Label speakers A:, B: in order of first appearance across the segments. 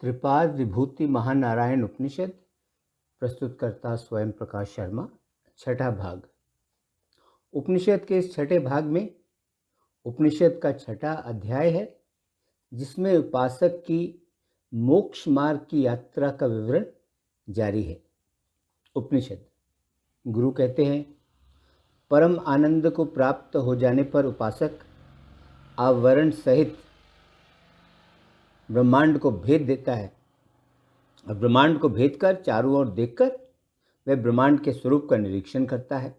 A: त्रिपाद विभूति महानारायण उपनिषद प्रस्तुतकर्ता स्वयं प्रकाश शर्मा। छठा भाग। उपनिषद के इस छठे भाग में उपनिषद का छठा अध्याय है, जिसमें उपासक की मोक्ष मार्ग की यात्रा का विवरण जारी है। उपनिषद गुरु कहते हैं, परम आनंद को प्राप्त हो जाने पर उपासक आवरण सहित ब्रह्मांड को भेद देता है और ब्रह्मांड को भेद कर चारों ओर देखकर वह ब्रह्मांड के स्वरूप का निरीक्षण करता है।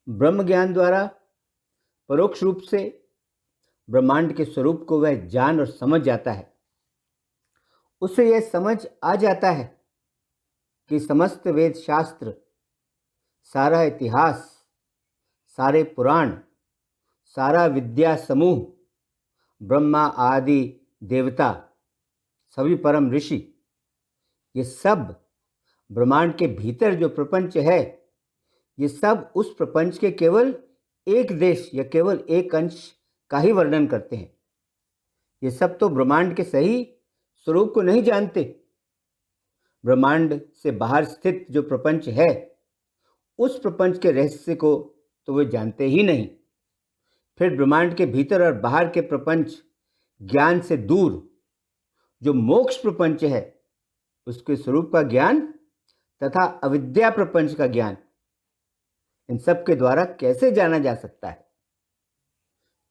A: ब्रह्म ज्ञान द्वारा परोक्ष रूप से ब्रह्मांड के स्वरूप को वह जान और समझ जाता है। उसे यह समझ आ जाता है कि समस्त वेद शास्त्र, सारा इतिहास, सारे पुराण, सारा विद्या समूह, ब्रह्मा आदि देवता, सभी परम ऋषि, ये सब ब्रह्मांड के भीतर जो प्रपंच है, ये सब उस प्रपंच के केवल एक देश या केवल एक अंश का ही वर्णन करते हैं। ये सब तो ब्रह्मांड के सही स्वरूप को नहीं जानते। ब्रह्मांड से बाहर स्थित जो प्रपंच है, उस प्रपंच के रहस्य को तो वे जानते ही नहीं। फिर ब्रह्मांड के भीतर और बाहर के प्रपंच ज्ञान से दूर जो मोक्ष प्रपंच है, उसके स्वरूप का ज्ञान तथा अविद्या प्रपंच का ज्ञान, इन सब के द्वारा कैसे जाना जा सकता है?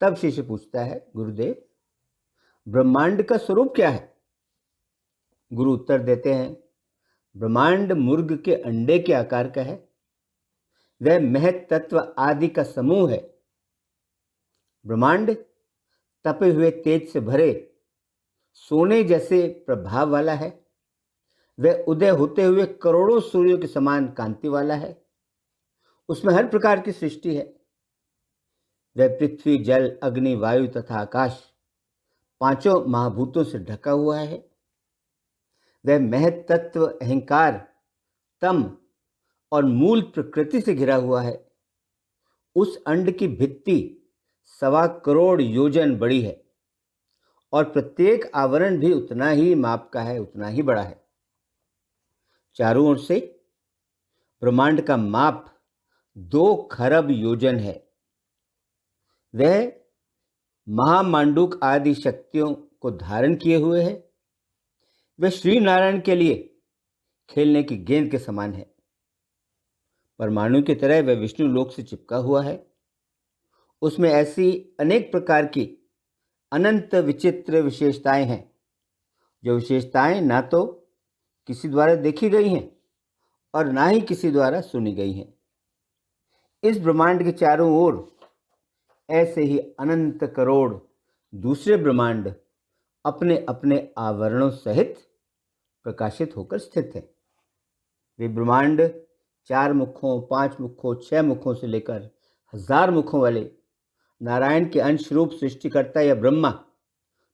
A: तब शिष्य पूछता है, गुरुदेव, ब्रह्मांड का स्वरूप क्या है? गुरु उत्तर देते हैं, ब्रह्मांड मुर्ग के अंडे के आकार का है। वह महत तत्व आदि का समूह है। ब्रह्मांड तपे हुए तेज से भरे सोने जैसे प्रभाव वाला है। वह उदय होते हुए करोड़ों सूर्यों के समान कांति वाला है। उसमें हर प्रकार की सृष्टि है। वह पृथ्वी, जल, अग्नि, वायु तथा आकाश, पांचों महाभूतों से ढका हुआ है। वह महत तत्व अहंकार, तम और मूल प्रकृति से घिरा हुआ है। उस अंड की भित्ति 1.25 करोड़ योजन बड़ी है और प्रत्येक आवरण भी उतना ही माप का है, उतना ही बड़ा है। चारों ओर से ब्रह्मांड का माप 2 खरब योजन है। वह महामांडूक आदि शक्तियों को धारण किए हुए है। वह श्री नारायण के लिए खेलने की गेंद के समान है। परमाणु की तरह वह विष्णु लोक से चिपका हुआ है। उसमें ऐसी अनेक प्रकार की अनंत विचित्र विशेषताएं हैं, जो विशेषताएं ना तो किसी द्वारा देखी गई हैं और ना ही किसी द्वारा सुनी गई हैं। इस ब्रह्मांड के चारों ओर ऐसे ही अनंत करोड़ दूसरे ब्रह्मांड अपने अपने आवरणों सहित प्रकाशित होकर स्थित हैं। वे ब्रह्मांड 4 मुखों, 5 मुखों, 6 मुखों से लेकर 1000 मुखों वाले नारायण के अंश रूप सृष्टिकर्ता या ब्रह्मा,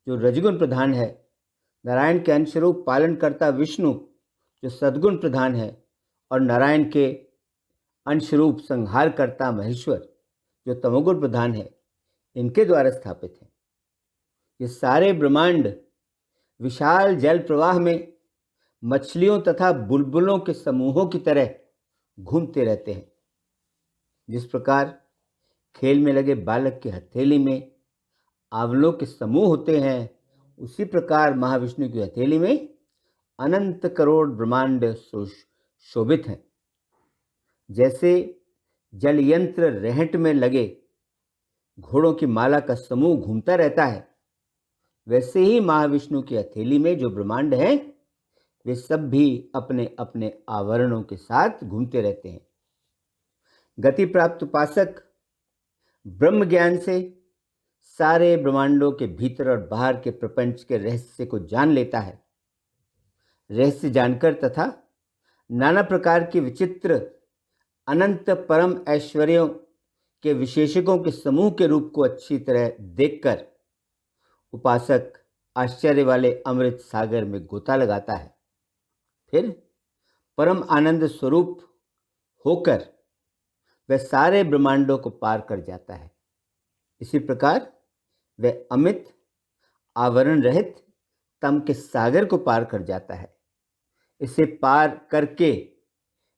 A: जो रजगुण प्रधान है, नारायण के अंश रूप पालनकर्ता विष्णु, जो सद्गुण प्रधान है, और नारायण के अंशरूप संहारकर्ता महेश्वर, जो तमोगुण प्रधान है, इनके द्वारा स्थापित है। ये सारे ब्रह्मांड विशाल जल प्रवाह में मछलियों तथा बुलबुलों के समूहों की तरह घूमते रहते हैं। जिस प्रकार खेल में लगे बालक की हथेली में आंवलों के समूह होते हैं, उसी प्रकार महाविष्णु की हथेली में अनंत करोड़ ब्रह्मांड शोभित हैं। जैसे जल यंत्र रहट में लगे घोड़ों की माला का समूह घूमता रहता है, वैसे ही महाविष्णु की हथेली में जो ब्रह्मांड है, वे सब भी अपने अपने आवरणों के साथ घूमते रहते हैं। गति प्राप्त उपासक ब्रह्म ज्ञान से सारे ब्रह्मांडों के भीतर और बाहर के प्रपंच के रहस्य को जान लेता है। रहस्य जानकर तथा नाना प्रकार की विचित्र अनंत परम ऐश्वर्यों के विशेषकों के समूह के रूप को अच्छी तरह देखकर उपासक आश्चर्य वाले अमृत सागर में गोता लगाता है। फिर परम आनंद स्वरूप होकर वह सारे ब्रह्मांडों को पार कर जाता है। इसी प्रकार वह अमित, आवरण रहित तम के सागर को पार कर जाता है। इसे पार करके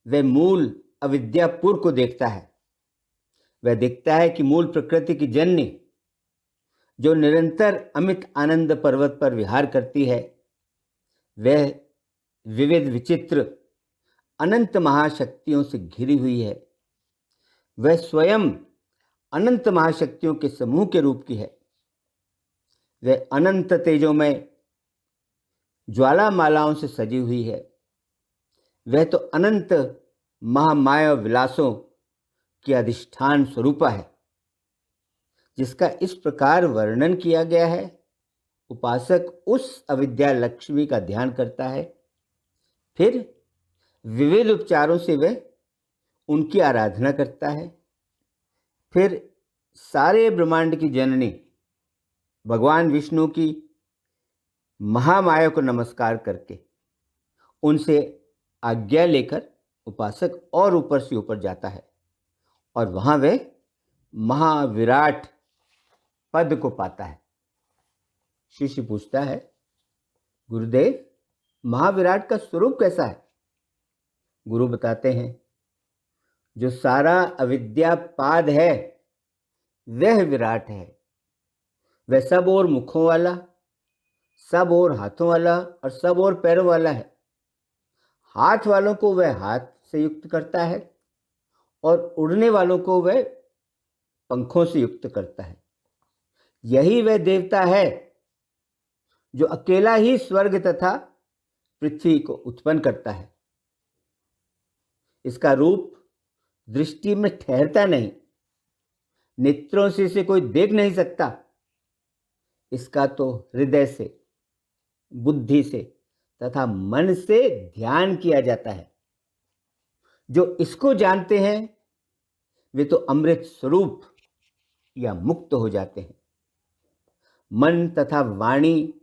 A: वह मूल अविद्यापुर को देखता है। वह देखता है कि मूल प्रकृति की जननी जो निरंतर अमित आनंद पर्वत पर विहार करती है, वह विविध विचित्र अनंत महाशक्तियों से घिरी हुई है। वह स्वयं अनंत महाशक्तियों के समूह के रूप की है। वह अनंत तेजोमय ज्वालामालाओं से सजी हुई है। वह तो अनंत महामाया विलासों की अधिष्ठान स्वरूपा है, जिसका इस प्रकार वर्णन किया गया है। उपासक उस अविद्या लक्ष्मी का ध्यान करता है, फिर विविध उपचारों से वह उनकी आराधना करता है। फिर सारे ब्रह्मांड की जननी भगवान विष्णु की महामाया को नमस्कार करके उनसे आज्ञा लेकर उपासक और ऊपर से ऊपर जाता है और वहां वह महाविराट पद को पाता है। शिष्य पूछता है, गुरुदेव, महाविराट का स्वरूप कैसा है? गुरु बताते हैं, जो सारा अविद्यापाद है वह विराट है। वह सब और मुखों वाला, सब और हाथों वाला और सब और पैरों वाला है। हाथ वालों को वह हाथ से युक्त करता है और उड़ने वालों को वह पंखों से युक्त करता है। यही वह देवता है जो अकेला ही स्वर्ग तथा पृथ्वी को उत्पन्न करता है। इसका रूप दृष्टि में ठहरता नहीं, नेत्रों से इसे कोई देख नहीं सकता। इसका तो हृदय से, बुद्धि से तथा मन से ध्यान किया जाता है। जो इसको जानते हैं वे तो अमृत स्वरूप या मुक्त हो जाते हैं। मन तथा वाणी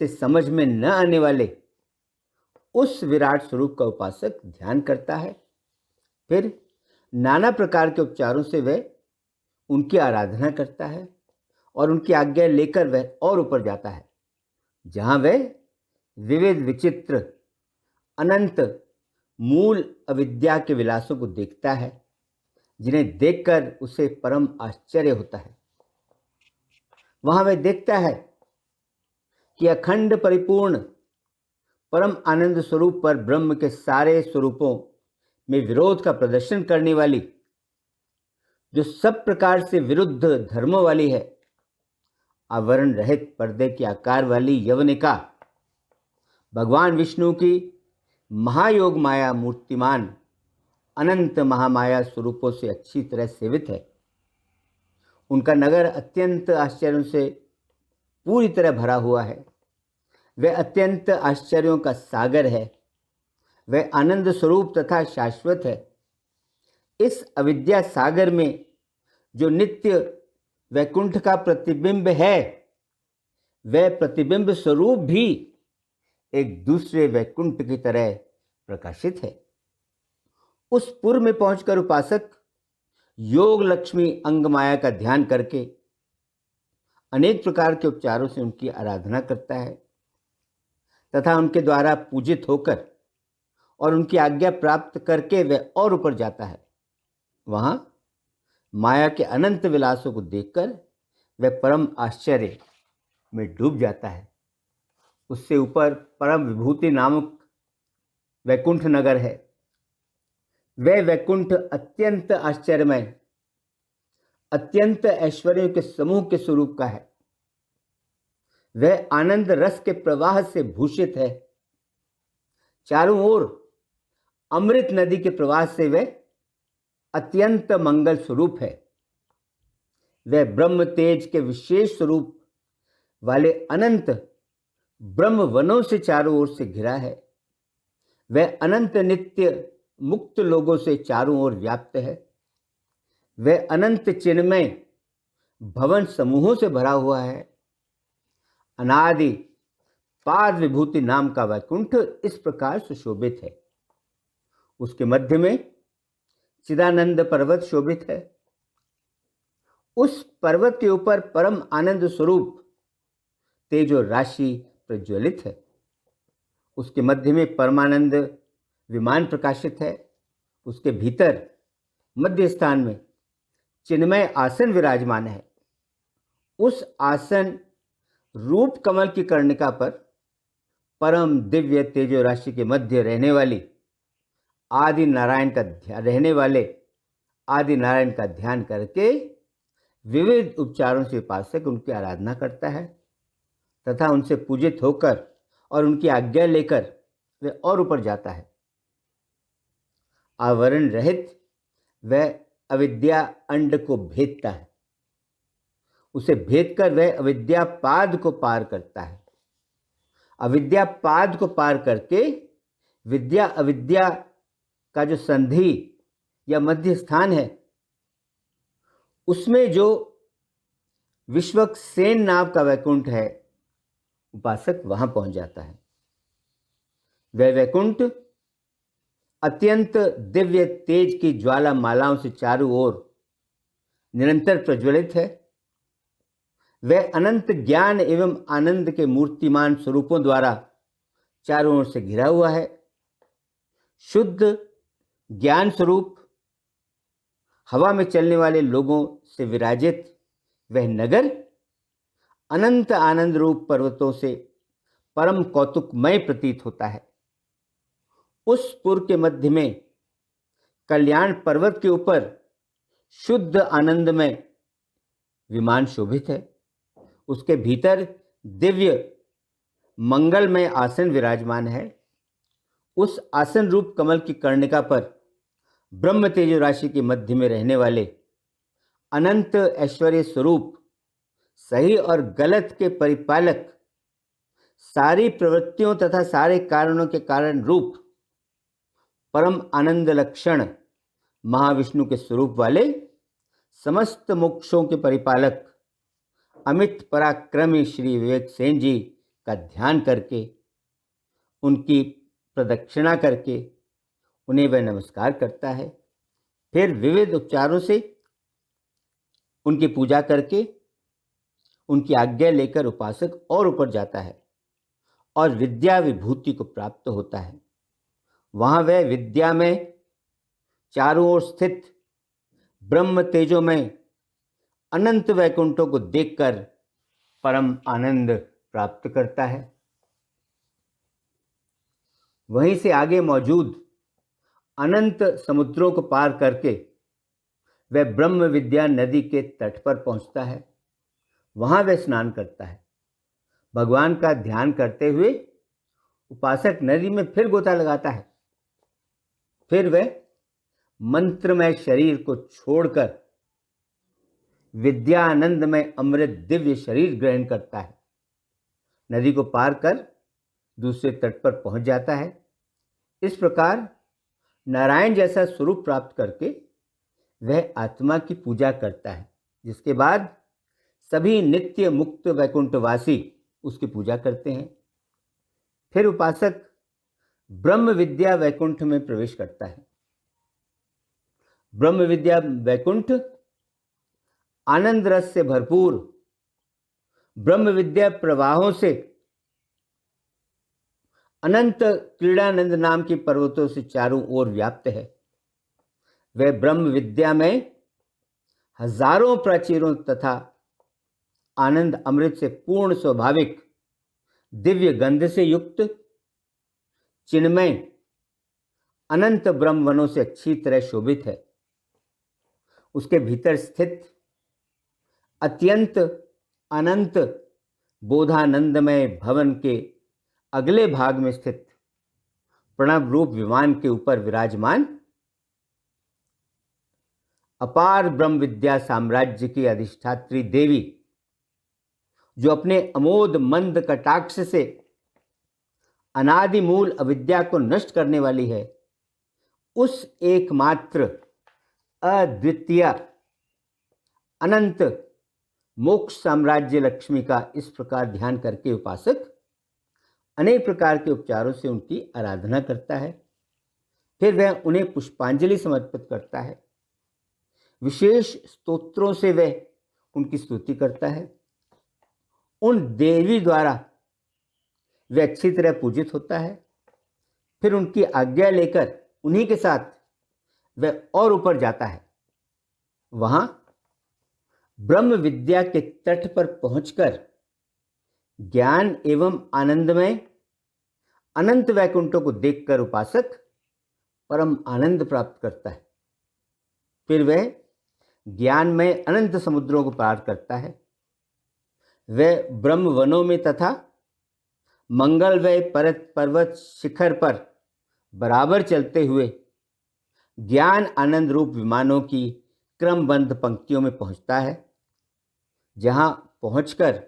A: से समझ में न आने वाले उस विराट स्वरूप का उपासक ध्यान करता है। फिर नाना प्रकार के उपचारों से वह उनकी आराधना करता है और उनकी आज्ञा लेकर वह और ऊपर जाता है, जहां वह विविध विचित्र अनंत मूल अविद्या के विलासों को देखता है, जिन्हें देखकर उसे परम आश्चर्य होता है। वहां वह देखता है कि अखंड परिपूर्ण परम आनंद स्वरूप पर ब्रह्म के सारे स्वरूपों में विरोध का प्रदर्शन करने वाली, जो सब प्रकार से विरुद्ध धर्मों वाली है, आवरण रहित पर्दे के आकार वाली यवनिका भगवान विष्णु की महायोग माया मूर्तिमान अनंत महामाया स्वरूपों से अच्छी तरह सेवित है। उनका नगर अत्यंत आश्चर्यों से पूरी तरह भरा हुआ है। वह अत्यंत आश्चर्यों का सागर है। वह आनंद स्वरूप तथा शाश्वत है। इस अविद्या सागर में जो नित्य वैकुंठ का प्रतिबिंब है, वह प्रतिबिंब स्वरूप भी एक दूसरे वैकुंठ की तरह प्रकाशित है। उस पुर में पहुंचकर उपासक योग लक्ष्मी अंगमाया का ध्यान करके अनेक प्रकार के उपचारों से उनकी आराधना करता है तथा उनके द्वारा पूजित होकर और उनकी आज्ञा प्राप्त करके वह और ऊपर जाता है। वहां माया के अनंत विलासों को देखकर वह परम आश्चर्य में डूब जाता है। उससे ऊपर परम विभूति नामक वैकुंठ नगर है। वह वैकुंठ अत्यंत आश्चर्यमय, अत्यंत ऐश्वर्यों के समूह के स्वरूप का है। वह आनंद रस के प्रवाह से भूषित है। चारों ओर अमृत नदी के प्रवाह से वह अत्यंत मंगल स्वरूप है। वह ब्रह्म तेज के विशेष स्वरूप वाले अनंत ब्रह्म वनों से चारों ओर से घिरा है। वह अनंत नित्य मुक्त लोगों से चारों ओर व्याप्त है। वह अनंत चिन्मय भवन समूहों से भरा हुआ है। अनादि पाद विभूति नाम का वैकुंठ इस प्रकार सुशोभित है। उसके मध्य में चिदानंद पर्वत शोभित है। उस पर्वत के ऊपर परम आनंद स्वरूप तेजो राशि प्रज्वलित है। उसके मध्य में परमानंद विमान प्रकाशित है। उसके भीतर मध्य स्थान में चिन्मय आसन विराजमान है। उस आसन रूप कमल की कर्णिका पर परम दिव्य तेजो राशि के मध्य रहने वाले आदि नारायण का ध्यान करके विविध उपचारों से उपासक उनकी आराधना करता है तथा उनसे पूजित होकर और उनकी आज्ञा लेकर वे और ऊपर जाता है। आवरण रहित वह अविद्या अंड को भेदता है। उसे भेद कर वह अविद्या पाद को पार करता है। अविद्या पाद को पार करके विद्या अविद्या का जो संधि या मध्य स्थान है, उसमें जो विश्वक्सेन नाम का वैकुंठ है, उपासक वहां पहुंच जाता है। वह वैकुंठ अत्यंत दिव्य तेज की ज्वाला मालाओं से चारों ओर निरंतर प्रज्वलित है। वह अनंत ज्ञान एवं आनंद के मूर्तिमान स्वरूपों द्वारा चारों ओर से घिरा हुआ है। शुद्ध ज्ञान स्वरूप हवा में चलने वाले लोगों से विराजित वह नगर अनंत आनंद रूप पर्वतों से परम कौतुकमय प्रतीत होता है। उस पुर के मध्य में कल्याण पर्वत के ऊपर शुद्ध आनंदमय विमान शोभित है। उसके भीतर दिव्य मंगलमय आसन विराजमान है। उस आसन रूप कमल की कर्णिका पर ब्रह्म तेज राशि के मध्य में रहने वाले अनंत ऐश्वर्य स्वरूप सही और गलत के परिपालक, सारी प्रवृत्तियों तथा सारे कारणों के कारण रूप परम आनंद लक्षण महाविष्णु के स्वरूप वाले समस्त मोक्षों के परिपालक अमित पराक्रमी श्री विवेक सेन जी का ध्यान करके, उनकी प्रदक्षिणा करके उन्हें वह नमस्कार करता है। फिर विविध उपचारों से उनकी पूजा करके उनकी आज्ञा लेकर उपासक और ऊपर जाता है और विद्या विभूति को प्राप्त होता है। वहां वह विद्या में चारों ओर स्थित ब्रह्म तेजोमय अनंत वैकुंठों को देखकर परम आनंद प्राप्त करता है। वहीं से आगे मौजूद अनंत समुद्रों को पार करके वह ब्रह्म विद्या नदी के तट पर पहुंचता है। वहां वह स्नान करता है। भगवान का ध्यान करते हुए उपासक नदी में फिर गोता लगाता है। फिर वह मंत्रमय शरीर को छोड़कर विद्यानंदमय अमृत दिव्य शरीर ग्रहण करता है। नदी को पार कर दूसरे तट पर पहुंच जाता है। इस प्रकार नारायण जैसा स्वरूप प्राप्त करके वह आत्मा की पूजा करता है, जिसके बाद सभी नित्य मुक्त वैकुंठवासी उसकी पूजा करते हैं। फिर उपासक ब्रह्म विद्या वैकुंठ में प्रवेश करता है। ब्रह्म विद्या वैकुंठ आनंद रस से भरपूर ब्रह्म विद्या प्रवाहों से अनंत क्रीड़ानंद नाम के पर्वतों से चारों ओर व्याप्त है। वह ब्रह्म विद्या में हजारों प्राचीरों तथा आनंद अमृत से पूर्ण स्वाभाविक दिव्य गंध से युक्त चिन्मय अनंत ब्रह्म वनों से अच्छी तरह शोभित है। उसके भीतर स्थित अत्यंत अनंत बोधानंदमय भवन के अगले भाग में स्थित प्रणव रूप विमान के ऊपर विराजमान अपार ब्रह्म विद्या साम्राज्य की अधिष्ठात्री देवी, जो अपने अमोद मंद कटाक्ष से अनादि मूल अविद्या को नष्ट करने वाली है, उस एकमात्र अद्वितीय अनंत मोक्ष साम्राज्य लक्ष्मी का इस प्रकार ध्यान करके उपासक अनेक प्रकार के उपचारों से उनकी आराधना करता है। फिर वह उन्हें पुष्पांजलि समर्पित करता है। विशेष स्तोत्रों से वह उनकी स्तुति करता है। उन देवी द्वारा वह अच्छी तरह पूजित होता है। फिर उनकी आज्ञा लेकर उन्हीं के साथ वह और ऊपर जाता है। वहां ब्रह्म विद्या के तट पर पहुंचकर ज्ञान एवं आनंदमय अनंत वैकुंठों को देखकर उपासक परम आनंद प्राप्त करता है। फिर वह ज्ञानमय अनंत समुद्रों को पार करता है। वह ब्रह्म वनों में तथा मंगलमय पर्वत शिखर पर बराबर चलते हुए ज्ञान आनंद रूप विमानों की क्रमबद्ध पंक्तियों में पहुंचता है, जहां पहुंचकर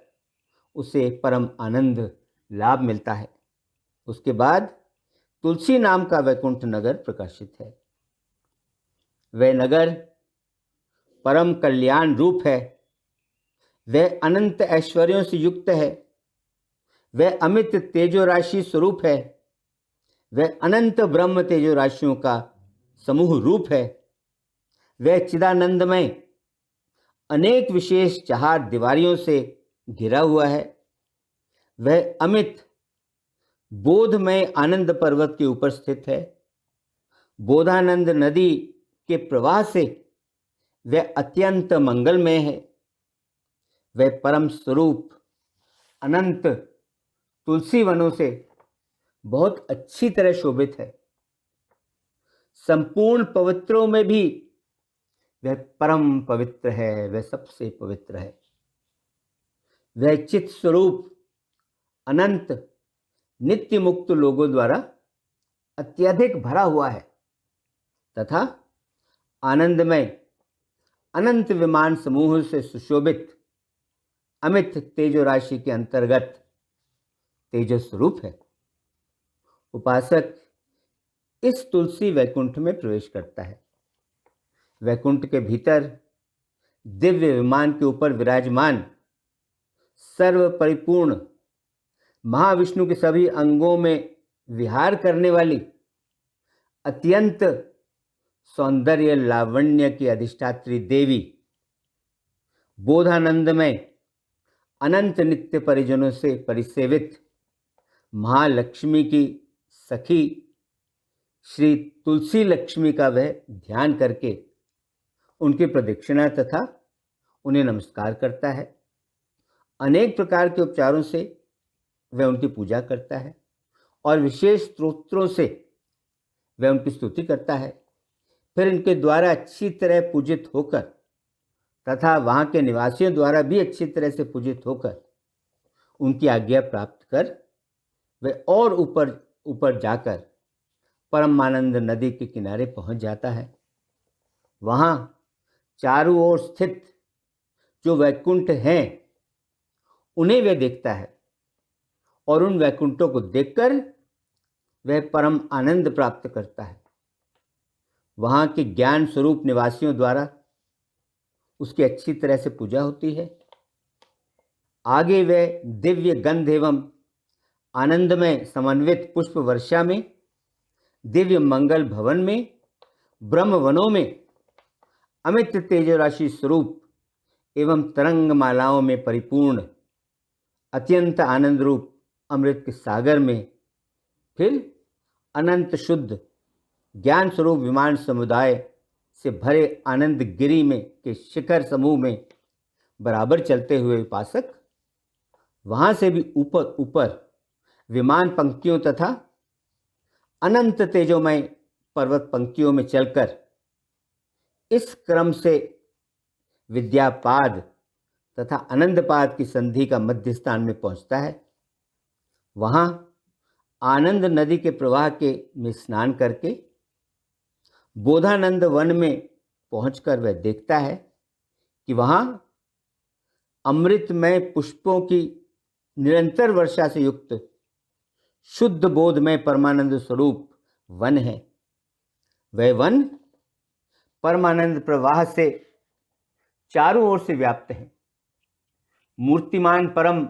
A: उसे परम आनंद लाभ मिलता है। उसके बाद तुलसी नाम का वैकुंठ नगर प्रकाशित है। वह नगर परम कल्याण रूप है। वह अनंत ऐश्वर्यों से युक्त है। वह अमित तेजो राशि स्वरूप है। वह अनंत ब्रह्म तेजो राशियों का समूह रूप है। वह चिदानंदमय अनेक विशेष 4 दीवारियों से घिरा हुआ है। वह अमित बोधमय आनंद पर्वत के ऊपर स्थित है। बोधानंद नदी के प्रवाह से वह अत्यंत मंगलमय है। वह परम स्वरूप अनंत तुलसी वनों से बहुत अच्छी तरह शोभित है। संपूर्ण पवित्रों में भी वह परम पवित्र है। वह सबसे पवित्र है। वह चित स्वरूप अनंत नित्य मुक्त लोगों द्वारा अत्यधिक भरा हुआ है तथा आनंदमय अनंत विमान समूह से सुशोभित अमित तेजो राशि के अंतर्गत तेजो स्वरूप है। उपासक इस तुलसी वैकुंठ में प्रवेश करता है। वैकुंठ के भीतर दिव्य विमान के ऊपर विराजमान सर्व परिपूर्ण महाविष्णु के सभी अंगों में विहार करने वाली अत्यंत सौंदर्य लावण्य की अधिष्ठात्री देवी बोधानंदमय अनंत नित्य परिजनों से परिसेवित महालक्ष्मी की सखी श्री तुलसी लक्ष्मी का वह ध्यान करके उनकी प्रदक्षिणा तथा उन्हें नमस्कार करता है। अनेक प्रकार के उपचारों से वह उनकी पूजा करता है और विशेष स्तोत्रों से वह उनकी स्तुति करता है। फिर इनके द्वारा अच्छी तरह पूजित होकर तथा वहाँ के निवासियों द्वारा भी अच्छी तरह से पूजित होकर उनकी आज्ञा प्राप्त कर वह और ऊपर जाकर परमानंद नदी के किनारे पहुंच जाता है। वहाँ चारों ओर स्थित जो वैकुंठ हैं उन्हें वह देखता है और उन वैकुंठों को देखकर वह परम आनंद प्राप्त करता है। वहाँ के ज्ञान स्वरूप निवासियों द्वारा उसकी अच्छी तरह से पूजा होती है। आगे वह दिव्य गंध एवं आनंदमय समन्वित पुष्प वर्षा में, दिव्य मंगल भवन में, ब्रह्म वनों में, अमित तेजो राशि स्वरूप एवं तरंग मालाओं में परिपूर्ण अत्यंत आनंद रूप अमृत के सागर में, फिर अनंत शुद्ध ज्ञान स्वरूप विमान समुदाय से भरे आनंद गिरी में के शिखर समूह में बराबर चलते हुए उपासक वहां से भी ऊपर ऊपर विमान पंक्तियों तथा अनंत तेजोमय पर्वत पंक्तियों में चलकर इस क्रम से विद्यापाद तथा आनंदपाद की संधि का मध्य स्थान में पहुंचता है। वहां आनंद नदी के प्रवाह के में स्नान करके बोधानंद वन में पहुंचकर वह देखता है कि वहां अमृतमय पुष्पों की निरंतर वर्षा से युक्त शुद्ध बोधमय परमानंद स्वरूप वन है। वह वन परमानंद प्रवाह से चारों ओर से व्याप्त है। मूर्तिमान परम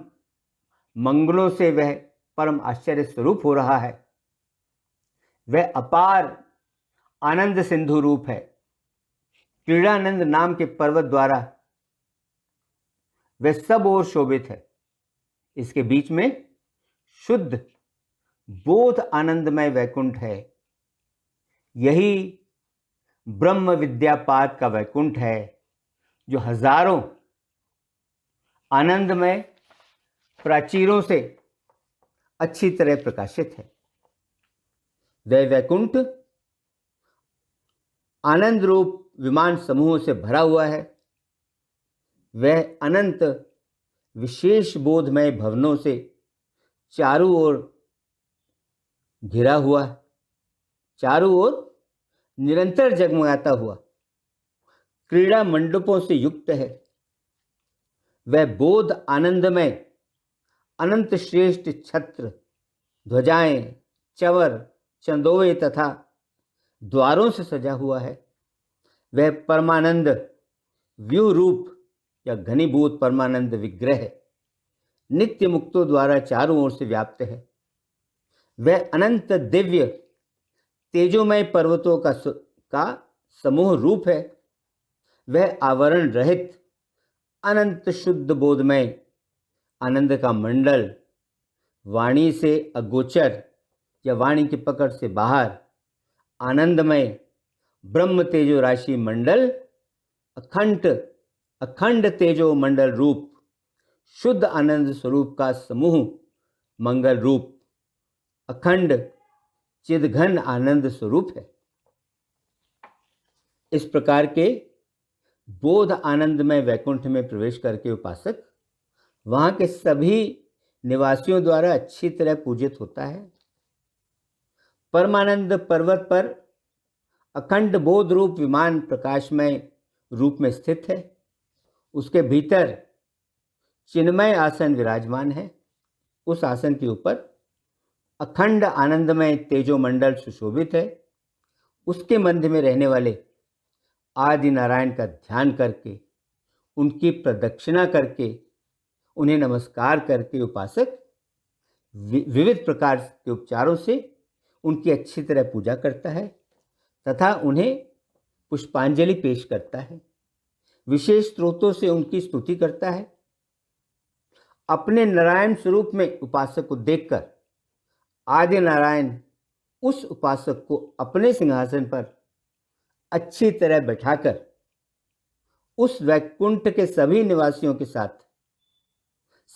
A: मंगलों से वह परम आश्चर्य स्वरूप हो रहा है। वह अपार आनंद सिंधु रूप है। क्रीड़ानंद नाम के पर्वत द्वारा वह सब ओर शोभित है। इसके बीच में शुद्ध बोध आनंदमय वैकुंठ है। यही ब्रह्म विद्यापाद का वैकुंठ है, जो हजारों आनंदमय प्राचीरों से अच्छी तरह प्रकाशित है। वह वैकुंठ आनंद रूप विमान समूहों से भरा हुआ है। वह अनंत विशेष बोधमय भवनों से चारों ओर घिरा हुआ है, चारों ओर निरंतर जगमगाता हुआ क्रीड़ा मंडपों से युक्त है। वह बोध आनंदमय अनंत श्रेष्ठ छत्र, ध्वजाएं, चवर, चंदोवे तथा द्वारों से सजा हुआ है। वह परमानंद व्यूह रूप या घनीभूत परमानंद विग्रह नित्य मुक्तों द्वारा चारों ओर से व्याप्त है। वह अनंत दिव्य तेजोमय पर्वतों का समूह रूप है। वह आवरण रहित अनंत शुद्ध बोधमय आनंद का मंडल, वाणी से अगोचर या वाणी की पकड़ से बाहर आनंदमय ब्रह्म तेजो राशि मंडल, अखंड तेजो मंडल रूप शुद्ध आनंद स्वरूप का समूह मंगल रूप अखंड चिदघन आनंद स्वरूप है। इस प्रकार के बोध आनंदमय वैकुंठ में प्रवेश करके उपासक वहां के सभी निवासियों द्वारा अच्छी तरह पूजित होता है। परमानंद पर्वत पर अखंड बोध रूप विमान प्रकाशमय रूप में स्थित है। उसके भीतर चिन्मय आसन विराजमान है। उस आसन के ऊपर अखंड आनंदमय तेजोमंडल सुशोभित है। उसके मध्य में रहने वाले आदि नारायण का ध्यान करके, उनकी प्रदक्षिणा करके, उन्हें नमस्कार करके उपासक विविध प्रकार के उपचारों से उनकी अच्छी तरह पूजा करता है तथा उन्हें पुष्पांजलि पेश करता है। विशेष स्त्रोतों से उनकी स्तुति करता है। अपने नारायण स्वरूप में उपासक को देखकर आदि नारायण उस उपासक को अपने सिंहासन पर अच्छी तरह बैठाकर उस वैकुंठ के सभी निवासियों के साथ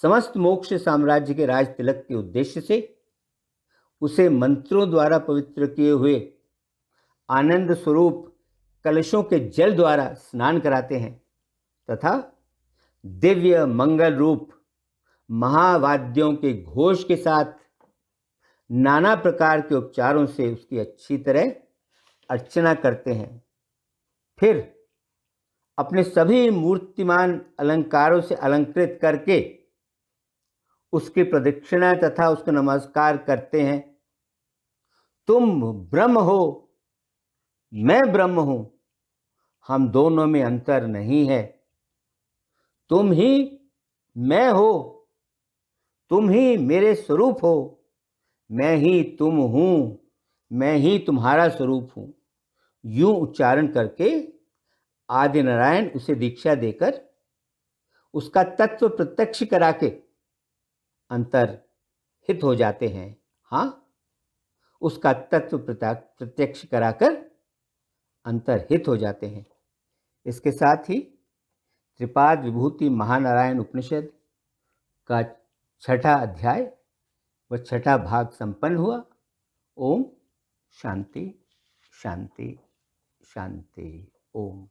A: समस्त मोक्ष साम्राज्य के राज तिलक के उद्देश्य से उसे मंत्रों द्वारा पवित्र किए हुए आनंद स्वरूप कलशों के जल द्वारा स्नान कराते हैं तथा दिव्य मंगल रूप महावाद्यों के घोष के साथ नाना प्रकार के उपचारों से उसकी अच्छी तरह अर्चना करते हैं। फिर अपने सभी मूर्तिमान अलंकारों से अलंकृत करके उसकी प्रदक्षिणा तथा उसको नमस्कार करते हैं। तुम ब्रह्म हो, मैं ब्रह्म हूं, हम दोनों में अंतर नहीं है। तुम ही मैं हो, तुम ही मेरे स्वरूप हो, मैं ही तुम हूं, मैं ही तुम्हारा स्वरूप हूं। यूं उच्चारण करके आदि नारायण उसे दीक्षा देकर उसका तत्व प्रत्यक्ष करा के अंतर्हित हो जाते हैं। हाँ, उसका तत्व प्रत्यक्ष कराकर अंतर्हित हो जाते हैं। इसके साथ ही त्रिपाद विभूति महानारायण उपनिषद का छठा अध्याय व छठा भाग संपन्न हुआ। ओम शांति शांति शांति। ओम।